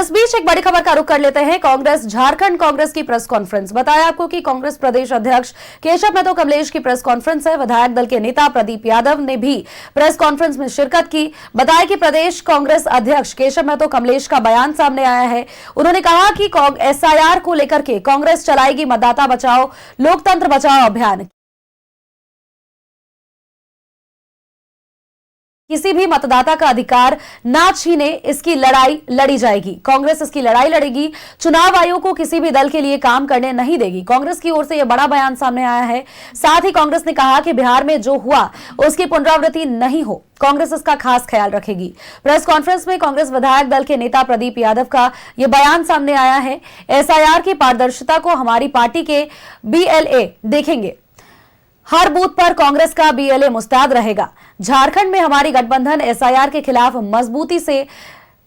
इस बीच एक बड़ी खबर का रुख कर लेते हैं। कांग्रेस झारखंड कांग्रेस की प्रेस कॉन्फ्रेंस। बताया आपको कि कांग्रेस प्रदेश अध्यक्ष केशव महतो कमलेश की प्रेस कॉन्फ्रेंस है। विधायक दल के नेता प्रदीप यादव ने भी प्रेस कॉन्फ्रेंस में शिरकत की। बताया कि प्रदेश कांग्रेस अध्यक्ष केशव महतो कमलेश का बयान सामने आया है। उन्होंने कहा कि एसआईआर को लेकर के कांग्रेस चलाएगी मतदाता बचाओ लोकतंत्र बचाओ अभियान। किसी भी मतदाता का अधिकार ना छीने, इसकी लड़ाई लड़ी जाएगी। कांग्रेस इसकी लड़ाई लड़ेगी। चुनाव आयोग को किसी भी दल के लिए काम करने नहीं देगी। कांग्रेस की ओर से यह बड़ा बयान सामने आया है। साथ ही कांग्रेस ने कहा कि बिहार में जो हुआ उसकी पुनरावृत्ति नहीं हो, कांग्रेस इसका खास ख्याल रखेगी। प्रेस कॉन्फ्रेंस में कांग्रेस विधायक दल के नेता प्रदीप यादव का यह बयान सामने आया है। एसआईआर की पारदर्शिता को हमारी पार्टी के बीएलए देखेंगे। हर बूथ पर कांग्रेस का बीएलए मुस्तैद रहेगा। झारखंड में हमारी गठबंधन एसआईआर के खिलाफ मजबूती से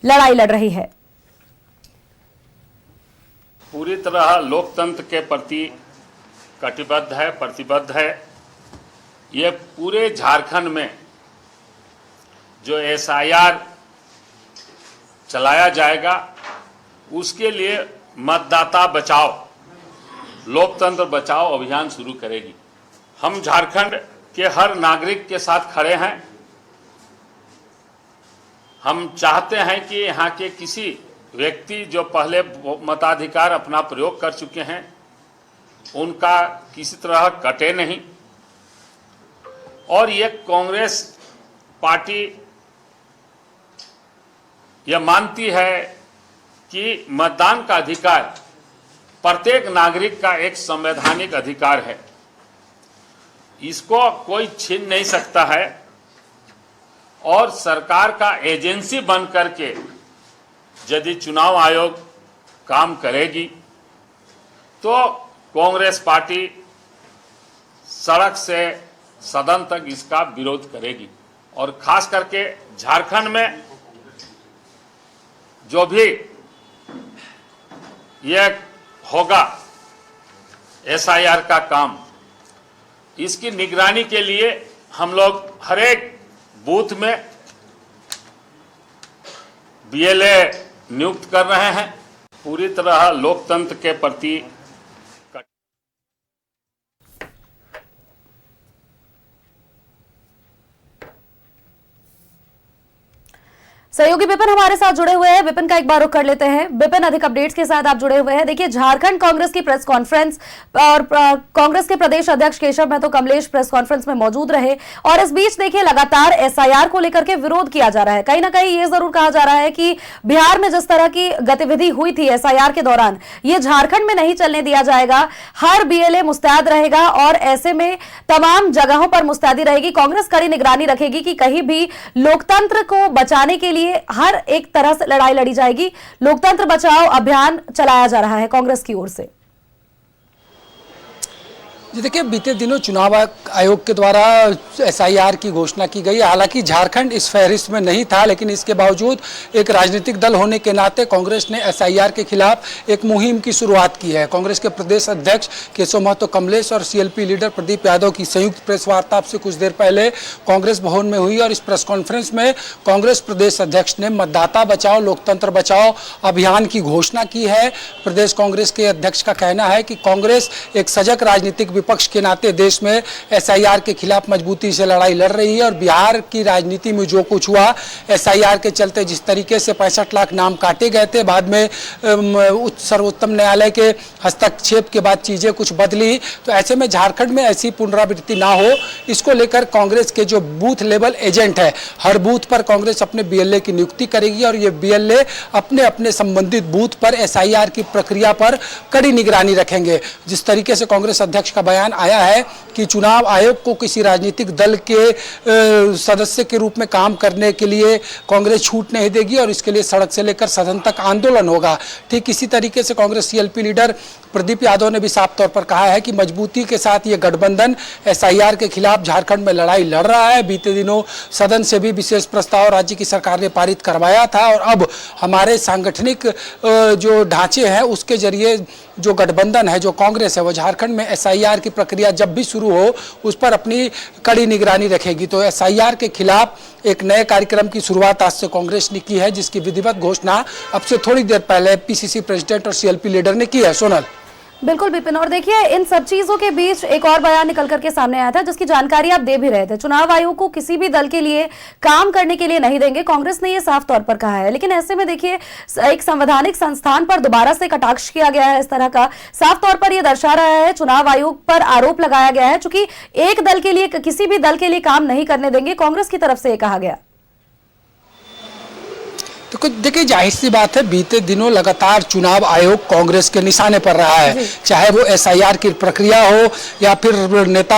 लड़ाई लड़ रही है। पूरी तरह लोकतंत्र के प्रति कटिबद्ध है, प्रतिबद्ध है। ये पूरे झारखंड में जो एसआईआर चलाया जाएगा उसके लिए मतदाता बचाओ लोकतंत्र बचाओ अभियान शुरू करेगी। हम झारखंड के हर नागरिक के साथ खड़े हैं। हम चाहते हैं कि यहाँ के किसी व्यक्ति जो पहले मताधिकार अपना प्रयोग कर चुके हैं उनका किसी तरह कटे नहीं। और ये कांग्रेस पार्टी यह मानती है कि मतदान का अधिकार प्रत्येक नागरिक का एक संवैधानिक अधिकार है, इसको कोई छीन नहीं सकता है। और सरकार का एजेंसी बन करके यदि चुनाव आयोग काम करेगी तो कांग्रेस पार्टी सड़क से सदन तक इसका विरोध करेगी। और खास करके झारखंड में जो भी यह होगा एसआईआर का काम, इसकी निगरानी के लिए हम लोग हर एक बूथ में बीएलए नियुक्त कर रहे हैं। पूरी तरह लोकतंत्र के प्रति सहयोगी विपिन हमारे साथ जुड़े हुए हैं। विपिन का एक बार रुख कर लेते हैं। विपिन, अधिक अपडेट्स के साथ आप जुड़े हुए हैं। देखिए, झारखंड कांग्रेस की प्रेस कॉन्फ्रेंस और कांग्रेस के प्रदेश अध्यक्ष केशव महतो कमलेश प्रेस कॉन्फ्रेंस में मौजूद रहे। और इस बीच देखिए लगातार एसआईआर को लेकर के विरोध किया जा रहा है। कहीं ना कहीं ये जरूर कहा जा रहा है कि बिहार में जिस तरह की गतिविधि हुई थी एसआईआर के दौरान, ये झारखंड में नहीं चलने दिया जाएगा। हर बीएलए मुस्तैद रहेगा और ऐसे में तमाम जगहों पर मुस्तैदी रहेगी। कांग्रेस कड़ी निगरानी रखेगी कि कहीं भी लोकतंत्र को बचाने के लिए हर एक तरह से लड़ाई लड़ी जाएगी। लोकतंत्र बचाओ अभियान चलाया जा रहा है कांग्रेस की ओर से। जी देखिए, बीते दिनों चुनाव आयोग के द्वारा एसआईआर की घोषणा की गई। हालांकि झारखंड इस फहरिस्त में नहीं था, लेकिन इसके बावजूद एक राजनीतिक दल होने के नाते कांग्रेस ने एसआईआर के खिलाफ एक मुहिम की शुरुआत की है। कांग्रेस के प्रदेश अध्यक्ष केशव महतो कमलेश और सीएलपी लीडर प्रदीप यादव की संयुक्त प्रेस वार्ता से कुछ देर पहले कांग्रेस भवन में हुई। और इस प्रेस कॉन्फ्रेंस में कांग्रेस प्रदेश अध्यक्ष ने मतदाता बचाओ लोकतंत्र बचाओ अभियान की घोषणा की है। प्रदेश कांग्रेस के अध्यक्ष का कहना है कि कांग्रेस एक सजग राजनीतिक विपक्ष के नाते देश में एसआईआर के खिलाफ मजबूती से लड़ाई लड़ रही है। और बिहार की राजनीति में जो कुछ हुआ एसआईआर के चलते, जिस तरीके से 65 लाख नाम काटे गए थे, बाद में सर्वोच्च न्यायालय के हस्तक्षेप के बाद चीजें कुछ बदली, तो ऐसे में झारखंड में ऐसी पुनरावृत्ति ना हो, इसको लेकर कांग्रेस के जो बूथ लेवल एजेंट है, हर बूथ पर कांग्रेस अपने बीएलए की नियुक्ति करेगी। और ये बीएलए अपने अपने संबंधित बूथ पर एसआईआर की प्रक्रिया पर कड़ी निगरानी रखेंगे। जिस तरीके से कांग्रेस अध्यक्ष का बयान आया है कि चुनाव आयोग को किसी राजनीतिक दल के सदस्य के रूप में काम करने के लिए कांग्रेस छूट नहीं देगी और इसके लिए सड़क से लेकर सदन तक आंदोलन होगा। ठीक इसी तरीके से कांग्रेस सीएलपी लीडर प्रदीप यादव ने भी साफ तौर पर कहा है कि मजबूती के साथ ये गठबंधन एसआईआर के खिलाफ झारखंड में लड़ाई लड़ रहा है। बीते दिनों सदन से भी विशेष प्रस्ताव राज्य की सरकार ने पारित करवाया था और अब हमारे सांगठनिक जो ढांचे हैं उसके जरिए जो गठबंधन है, जो कांग्रेस है, वो झारखंड में एसआईआर की प्रक्रिया जब भी शुरू हो उस पर अपनी कड़ी निगरानी रखेगी। तो एसआईआर के खिलाफ एक नए कार्यक्रम की शुरुआत आज से कांग्रेस ने की है, जिसकी विधिवत घोषणा अब से थोड़ी देर पहले पीसीसी प्रेसिडेंट और सीएलपी लीडर ने की है। सोनल। बिल्कुल विपिन, और देखिए इन सब चीजों के बीच एक और बयान निकल करके सामने आया था जिसकी जानकारी आप दे भी रहे थे। चुनाव आयोग को किसी भी दल के लिए काम करने के लिए नहीं देंगे, कांग्रेस ने ये साफ तौर पर कहा है। लेकिन ऐसे में देखिए एक संवैधानिक संस्थान पर दोबारा से कटाक्ष किया गया है, इस तरह का साफ तौर पर यह दर्शा रहा है। चुनाव आयोग पर आरोप लगाया गया है चूंकि एक दल के लिए, किसी भी दल के लिए काम नहीं करने देंगे, कांग्रेस की तरफ से यह कहा गया। तो देखिए, जाहिर सी बात है, बीते दिनों लगातार चुनाव आयोग कांग्रेस के निशाने पर रहा है, चाहे वो एसआईआर की प्रक्रिया हो या फिर नेता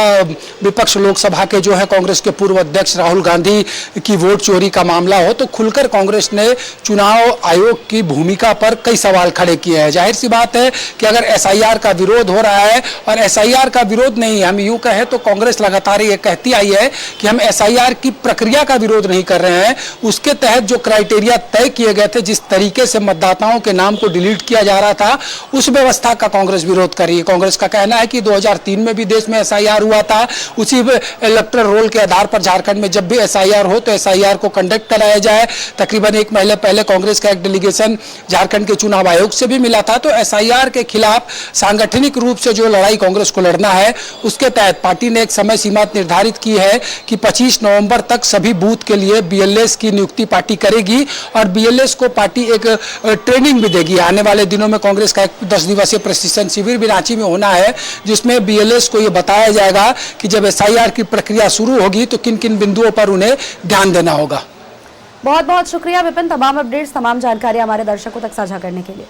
विपक्ष लोकसभा के जो है कांग्रेस के पूर्व अध्यक्ष राहुल गांधी की वोट चोरी का मामला हो। तो खुलकर कांग्रेस ने चुनाव आयोग की भूमिका पर कई सवाल खड़े किए हैं। जाहिर सी बात है कि अगर एसआईआर का विरोध हो रहा है, और एसआईआर का विरोध नहीं, हम यूं कहें तो कांग्रेस लगातार ये कहती आई है कि हम एसआईआर की प्रक्रिया का विरोध नहीं कर रहे हैं, उसके तहत जो क्राइटेरिया तय किए गए थे, जिस तरीके से मतदाताओं के नाम को डिलीट किया जा रहा था, उस व्यवस्था का कांग्रेस विरोध कर रही है। कांग्रेस का कहना है कि 2003 में भी देश में एसआईआर हुआ था, उसी इलेक्टोरल रोल के आधार पर झारखंड में जब भी एसआईआर हो तो एसआईआर को कंडक्ट कराया जाए। तकरीबन एक महीने पहले कांग्रेस का एक डेलीगेशन झारखंड के चुनाव आयोग से भी मिला था। तो एसआईआर के खिलाफ सांगठनिक रूप से जो लड़ाई कांग्रेस को लड़ना है, उसके तहत पार्टी ने एक समय सीमा निर्धारित की है कि 25 नवंबर तक सभी बूथ के लिए बीएलएस की नियुक्ति पार्टी करेगी, और बीएलएस को पार्टी एक ट्रेनिंग भी देगी। आने वाले दिनों में कांग्रेस का एक 10 दिवसीय प्रशिक्षण शिविर भी रांची में होना है, जिसमें बीएलएस को यह बताया जाएगा कि जब एसआईआर की प्रक्रिया शुरू होगी तो किन किन बिंदुओं पर उन्हें ध्यान देना होगा। बहुत बहुत शुक्रिया विपिन, तमाम अपडेट्स, तमाम जानकारी हमारे दर्शकों तक साझा करने के लिए।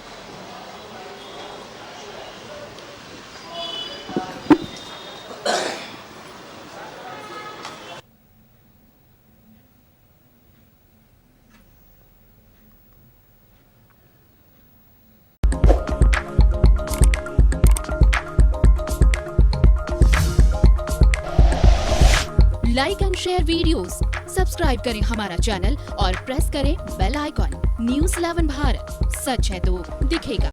Like and share videos, subscribe करें हमारा चैनल और प्रेस करें बेल आइकॉन। न्यूज़ 11 भारत, सच है तो दिखेगा।